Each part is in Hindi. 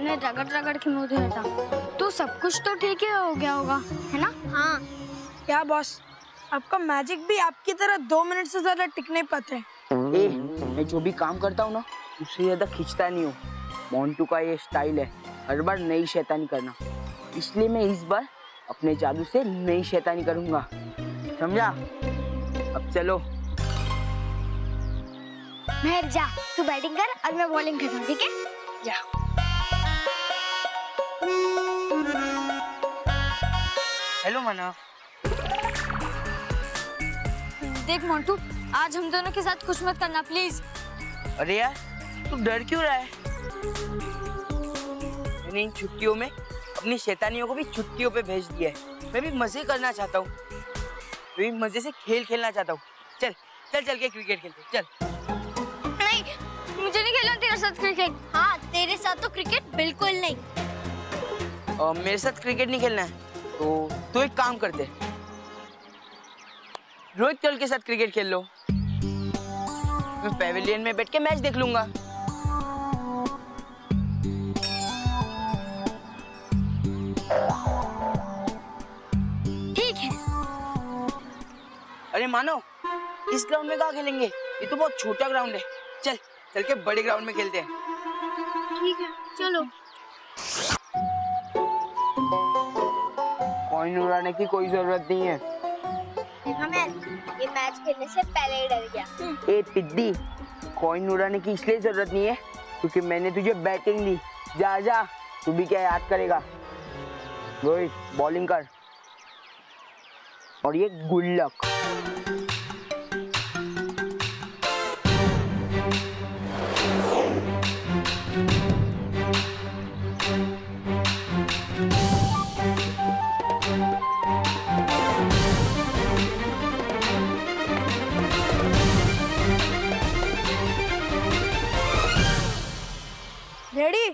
हमने रगड़ रगड़ के मुंह धोया था, तो सब कुछ तो ठीक ही हो गया होगा, है ना? हाँ। क्या बॉस, आपका मैजिक भी आपकी तरह 2 मिनट से ज्यादा टिक नहीं पाते। मैं जो भी काम करता हूँ ना, उससे ज्यादा खींचता नहीं हूँ। मोंटू का ये स्टाइल है, हर बार नई शैतानी करना, इसलिए मैं इस बार अपने जादू से नई शैतानी करूंगा, समझा? अब चलो। मेहर जा, तू बैटिंग कर और मैं बॉलिंग करता हूँ, ठीक है? जा। हेलो मानव। देख मोंटू, आज हम दोनों के साथ कुछ मत करना प्लीज। अरे यार, तू डर क्यों रहा है? मैंने इन छुट्टियों में अपनी शैतानियों को भी छुट्टियों पे भेज दिया है। मैं भी मजे करना चाहता हूँ, मैं भी मजे से खेल खेलना चाहता हूँ। चल चल चल के क्रिकेट खेलते, चल। नहीं, मुझे नहीं खेलना तेरे साथ क्रिकेट। हाँ, तेरे साथ तो क्रिकेट बिल्कुल नहीं। मेरे साथ क्रिकेट नहीं खेलना है तो एक काम करते, रोहित चल के साथ क्रिकेट खेल लो। मैं पेविलियन में बैठ के मैच देख लूंगा। ठीक है। अरे मानो, इस ग्राउंड में कहाँ खेलेंगे? ये तो बहुत छोटा ग्राउंड है। चल चल के बड़े ग्राउंड में खेलते हैं। ठीक है, चलो। कॉइन उड़ाने की कोई जरूरत नहीं है। ये मैच खेलने से पहले ही डर गया। ए टिड्डी, कॉइन उड़ाने की इसलिए जरूरत नहीं है क्योंकि मैंने तुझे बैटिंग दी। जा जा, तू भी क्या याद करेगा। रोहित बॉलिंग कर, और ये गुड लक। रेडी?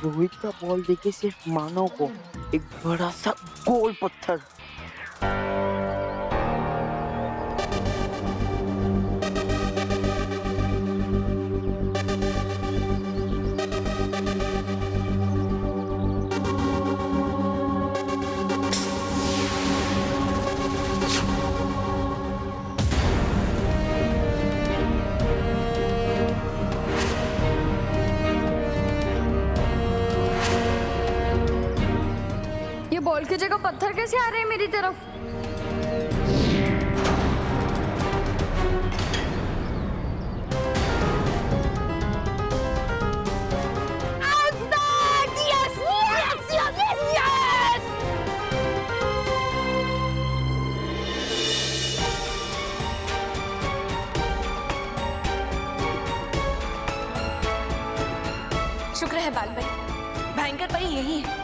रोहित का बॉल देके सिर्फ मानव को एक बड़ा सा गोल पत्थर। बॉल की जगह पत्थर कैसे आ रहे हैं मेरी तरफ? शुक्र है बाल भाई, भयंकर परी यही है।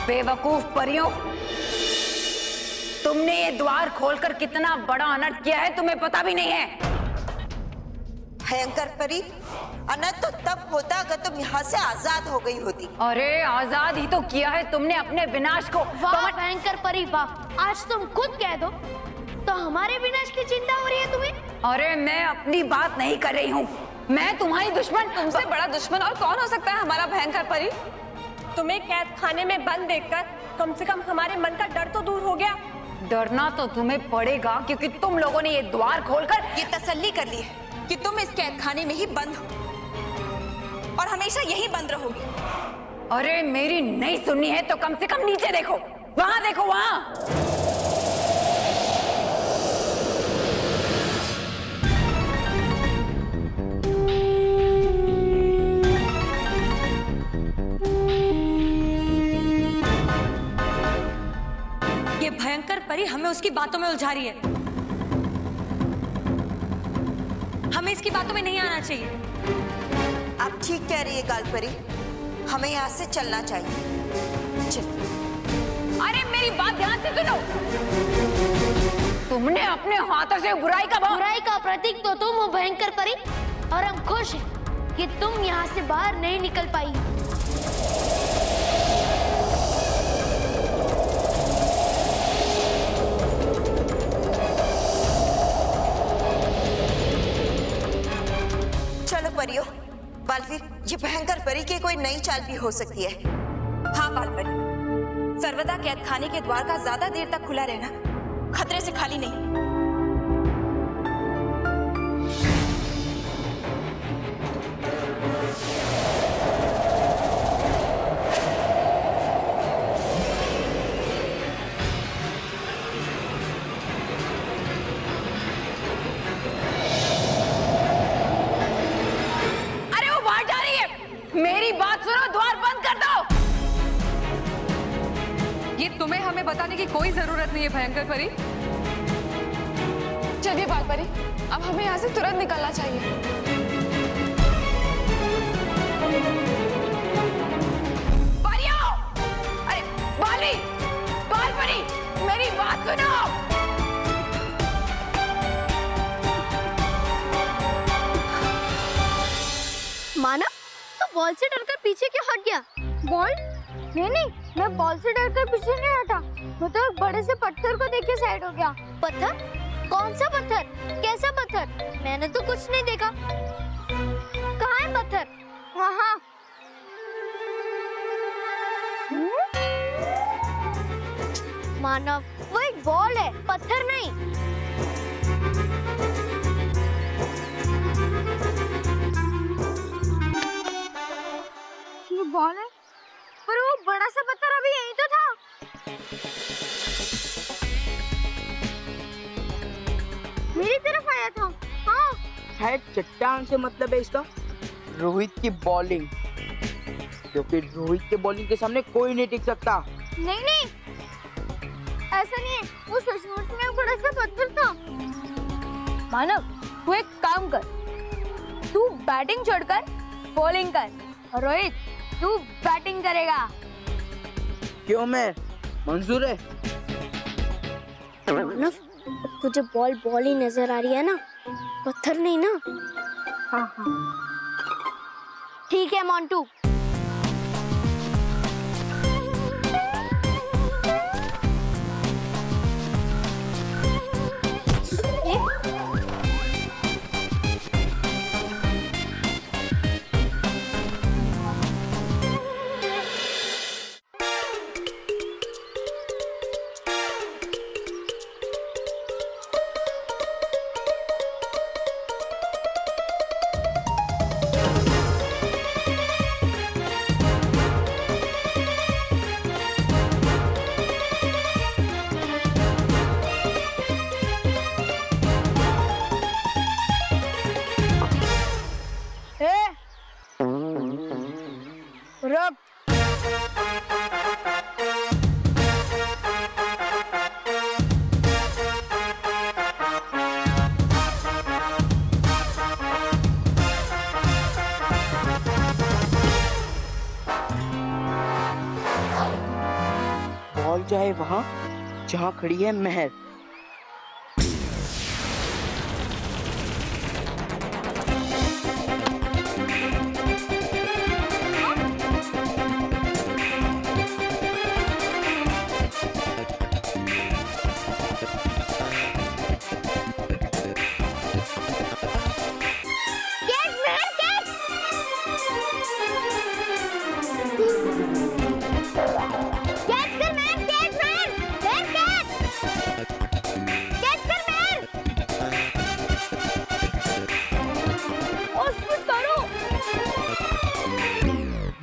बेवकूफ परियों, तुमने ये द्वार खोलकर कितना बड़ा अनर्थ किया है तुम्हें पता भी नहीं है। भयंकर परी, अनर्थ तो तब होता अगर तुम यहाँ से आजाद हो गई होती। अरे आजाद ही तो किया है तुमने अपने विनाश को। वाह भयंकर परी वाह, आज तुम खुद कह दो तो हमारे विनाश की चिंता हो रही है तुम्हें? अरे मैं अपनी बात नहीं कर रही हूँ, मैं तुम्हारी दुश्मन। तुमसे बड़ा दुश्मन और कौन हो सकता है हमारा भयंकर परी? तुम्हें कैद खाने में बंद देखकर कम से कम हमारे मन का डर तो दूर हो गया। डरना तो तुम्हें पड़ेगा क्योंकि तुम लोगों ने ये द्वार खोलकर ये तसल्ली कर ली है कि तुम इस कैद खाने में ही बंद हो और हमेशा यही बंद रहोगी। अरे मेरी नहीं सुननी है तो कम से कम नीचे देखो, वहां देखो, वहां। ये भयंकर परी हमें उसकी बातों में उलझा रही है। हमें इसकी बातों में नहीं आना चाहिए। आप ठीक कह रही है गाल परी, हमें यहाँ से चलना चाहिए। चल। अरे मेरी बात ध्यान से सुनो, तुमने अपने हाथों से बुराई का प्रतीक तो तुम हो भयंकर परी, और हम खुश हैं कि तुम यहाँ से बाहर नहीं निकल पाई। भयंकर परी की कोई नई चाल भी हो सकती है। हाँ बाल परी, सर्वदा कैद खाने के द्वार का ज्यादा देर तक खुला रहना खतरे से खाली नहीं। अरे वो बाहर जा रही है, मेरी बात सुनो, द्वार बंद कर दो। ये तुम्हें हमें बताने की कोई जरूरत नहीं है भयंकर परी। चलिए बाल परी, अब हमें यहाँ से तुरंत निकलना चाहिए। परियों! अरे बाली, बाल परी, मेरी बात सुनो। मानव, तो बॉल से डरकर पीछे क्यों हट गया? बॉल? नहीं, मैं बॉल से डरकर पीछे नहीं हटा। मैं तो एक बड़े से पत्थर को देख के साइड हो गया। पत्थर? कौन सा पत्थर? कैसा पत्थर? मैंने तो कुछ नहीं देखा। कहाँ है पत्थर? वहाँ। मानव, वो एक बॉल है, पत्थर नहीं। ये बॉल है, पर वो बड़ा सा पत्थर अभी यहीं तो था। मेरी तरफ आया था। हाँ। शायद चट्टान से मतलब है इसका रोहित की बॉलिंग, क्योंकि रोहित के बॉलिंग के सामने कोई नहीं टिक सकता। नहीं, ऐसा नहीं है, वो सचमुच में एक बड़ा सा पत्थर था। मानव, तू एक काम कर, तू बैटिंग छोड़कर बॉलिंग कर, और रोहित तू बैटिंग करेगा। क्यों मैं मंजूर है। मानव, तुझे बॉल ही नजर आ रही है ना, पत्थर नहीं ना? हाँ। ठीक है मोंटू। रुक। बॉल जाए वहाँ जहाँ खड़ी है महर।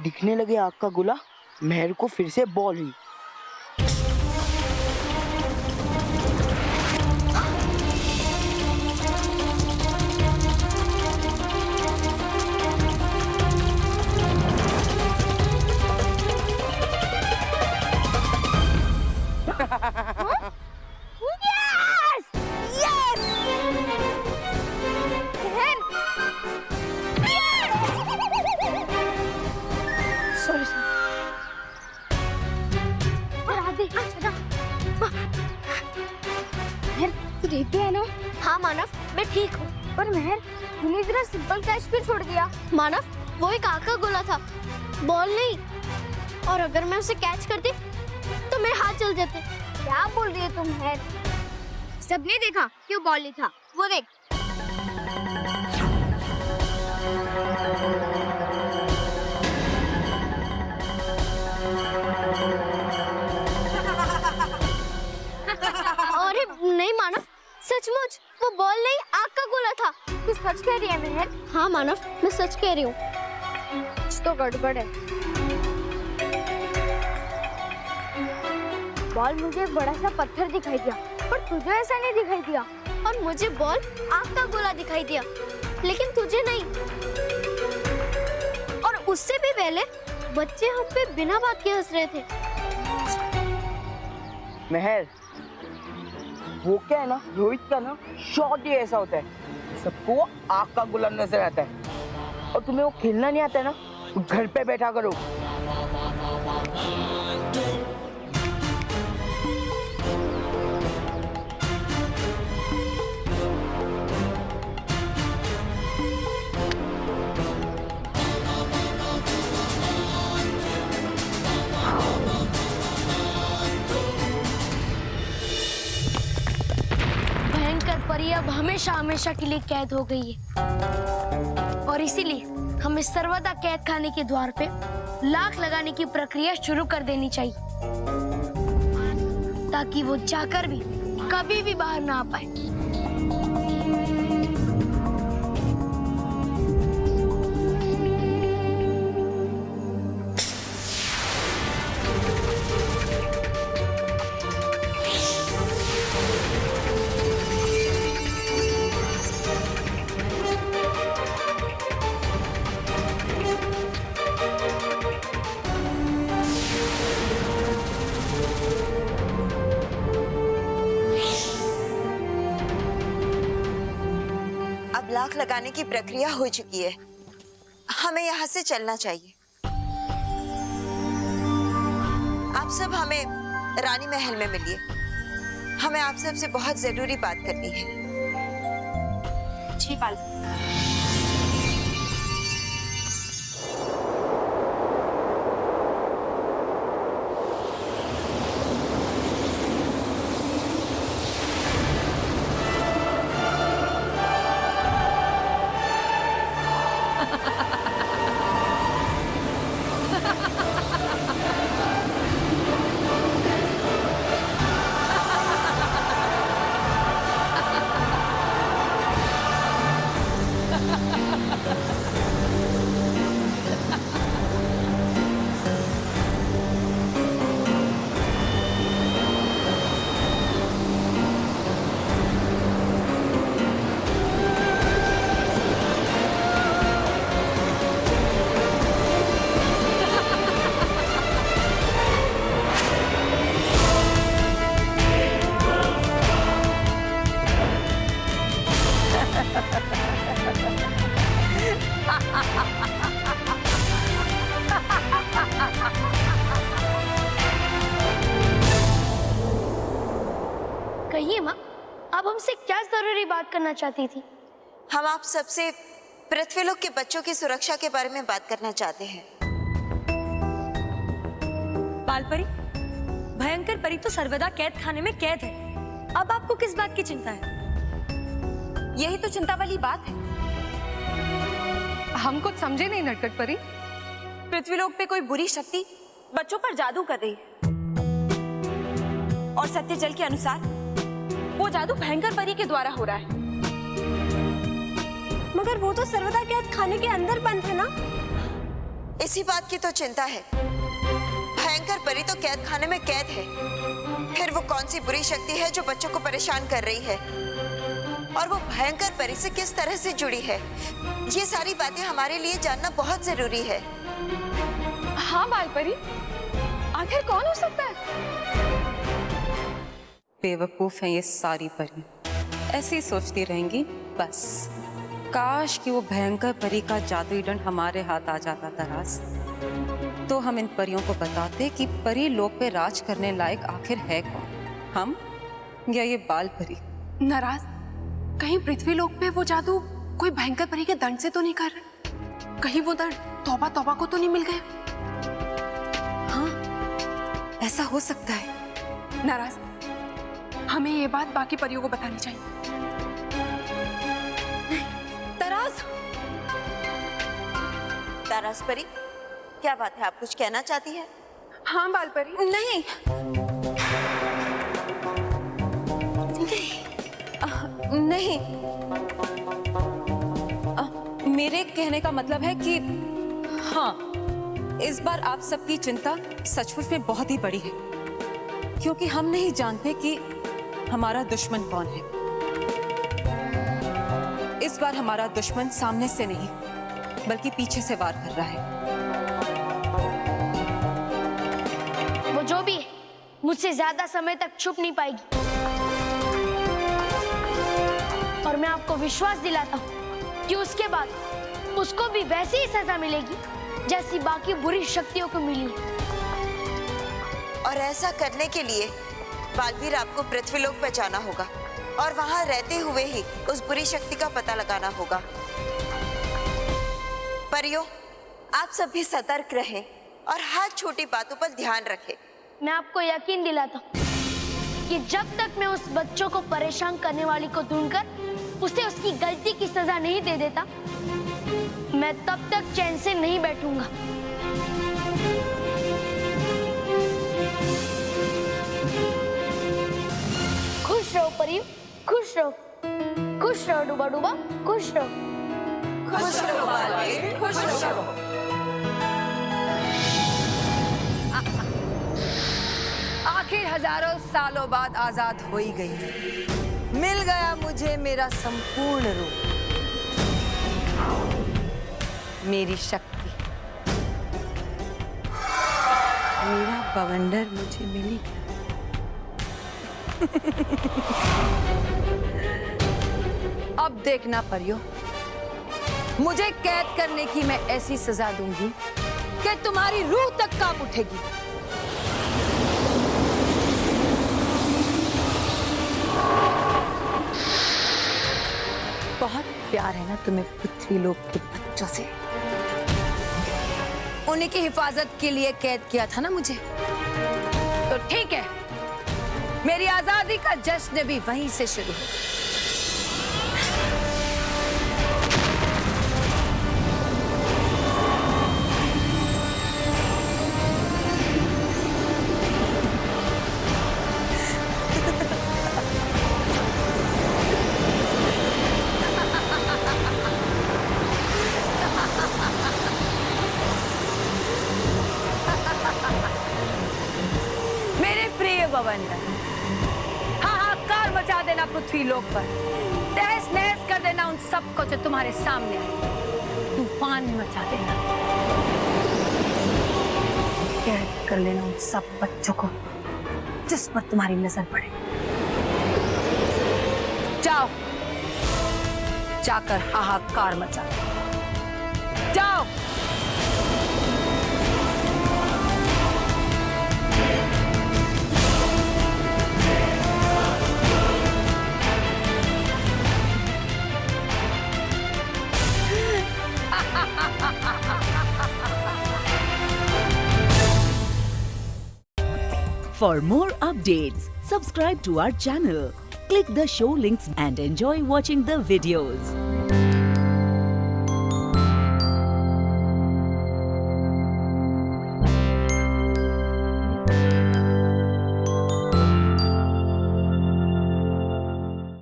दिखने लगे आग का गोला, महर को फिर से बॉल हुई। ठीक तो है ना? हाँ मानव, मैं ठीक हूँ। पर महर, तूने इतना सिंपल कैच क्यों छोड़ दिया? मानव, वो एक आग का गोला था, बॉल नहीं। और अगर मैं उसे कैच करती तो मेरे हाथ जल जाते। क्या बोल रही है तुम महर? सबने देखा कि वो बॉल ही था। वो देख। कह रही है महल? हाँ मानव, मैं सच कह रही हूँ। कुछ तो गड़बड़ है। बॉल मुझे एक बड़ा सा पत्थर दिखाई दिया, पर तुझे ऐसा नहीं दिखाई दिया। और मुझे बॉल आग का गोला दिखाई दिया, लेकिन तुझे नहीं। और उससे भी पहले बच्चे हम पे बिना बात के हंस रहे थे। महल, वो क्या है ना, रोहित का ना शॉट ही ऐसा होता है, सबको आग का गोला नजर आता है। और तुम्हें वो खेलना नहीं आता है ना, तो घर पे बैठा करो। भयंकर परी अब हमेशा हमेशा के लिए कैद हो गई है, और इसीलिए हमें सर्वदा कैद खाने के द्वार पे लाख लगाने की प्रक्रिया शुरू कर देनी चाहिए, ताकि वो जाकर भी कभी भी बाहर ना आ पाए। लाख लगाने की प्रक्रिया हो चुकी है, हमें यहाँ से चलना चाहिए। आप सब हमें रानी महल में मिलिए, हमें आप सबसे बहुत जरूरी बात करनी है। जी पाल। कहिए माँ, आप हमसे क्या जरूरी बात करना चाहती थी? हम आप सबसे पृथ्वीलोक के बच्चों की सुरक्षा के बारे में बात करना चाहते हैं। बालपरी, भयंकर परी तो सर्वदा कैद खाने में कैद है। अब आपको किस बात की चिंता है? यही तो चिंता वाली बात है। हम कुछ समझे नहीं नटखट परी। पृथ्वीलोक पे कोई बुरी शक्ति बच्चों पर जादू कर रही है, और सत्य जल के अनुसार वो जादू भयंकर परी के द्वारा हो रहा है। मगर वो तो सर्वदा कैद खाने के अंदर बंद है ना। इसी बात की तो चिंता है। भयंकर परी तो कैद खाने में कैद है, फिर वो कौन सी बुरी शक्ति है जो बच्चों को परेशान कर रही है, और वो भयंकर परी से किस तरह से जुड़ी है, ये सारी बातें हमारे लिए जानना बहुत जरूरी है। हाँ बालपरी, आखिर कौन हो सकता है? बेवकूफ है ये सारी परी, ऐसे ही सोचती रहेंगी बस। काश कि वो भयंकर परी का जादुई दंड हमारे हाथ आ जाता तरास, तो हम इन परियों को बताते कि परी लोक पे राज करने लायक आखिर है कौन, हम या ये बाल परी। नाराज, कहीं पृथ्वी लोक पे वो जादू कोई भयंकर परी के दंड से तो नहीं कर रहे? कहीं वो दंड तौबा तौबा को तो नहीं मिल गए? हाँ, ऐसा हो सकता है। नाराज, हमें ये बात बाकी परियों को बतानी चाहिए। तराज, तारास परी, क्या बात है, आप कुछ कहना चाहती है? हाँ बालपरी। नहीं, नहीं, मेरे कहने का मतलब है कि हाँ, इस बार आप सबकी चिंता सचमुच में बहुत ही बड़ी है, क्योंकि हम नहीं जानते कि हमारा दुश्मन कौन है। इस बार हमारा दुश्मन सामने से नहीं बल्कि पीछे से वार कर रहा है। वो जो भी है, मुझसे ज्यादा समय तक छुप नहीं पाएगी। और मैं आपको विश्वास दिलाता हूँ कि उसके बाद उसको भी वैसी ही सजा मिलेगी जैसी बाकी बुरी शक्तियों को मिली। और ऐसा करने के लिए बालवीर आपको पृथ्वीलोक पे जाना होगा और वहां रहते हुए ही उस बुरी शक्ति का पता लगाना होगा। परियों, आप सब भी सतर्क रहें और हर छोटी बातों पर ध्यान रखें। मैं आपको यकीन दिलाता हूँ कि जब तक मैं उस बच्चों को परेशान करने वाली को ढूंढकर उसे उसकी गलती की सजा नहीं दे देता, मैं तब तक चैन से नहीं बैठूंगा। खुश रहो परियों, खुश रहो, खुश रहो डूबा डूबा, खुश रहो। खुश रहो बालवीर, खुश रहो। आखिर हजारों सालों बाद आजाद हो ही गई। मिल गया मुझे मेरा संपूर्ण रूप, मेरी शक्ति, मेरा बवंडर मुझे मिल गया। अब देखना परियो, मुझे कैद करने की मैं ऐसी सजा दूंगी कि तुम्हारी रूह तक कांप उठेगी। बहुत प्यार है ना तुम्हें पृथ्वीलोक के बच्चों से। उन्हीं की हिफाजत के लिए कैद किया था ना मुझे, तो ठीक है, मेरी आजादी का जश्न भी वहीं से शुरू हो। हाहाकार मचा देना पृथ्वीलोक पर, तहस नहस कर देना उन सबको जो तुम्हारे सामने आए, तूफान मचा देना, कैद कर लेना उन सब बच्चों को जिस पर तुम्हारी नजर पड़े। जाओ, जाकर हाहाकार मचा, जाओ। For more updates, subscribe to our channel, click the show links and enjoy watching the videos.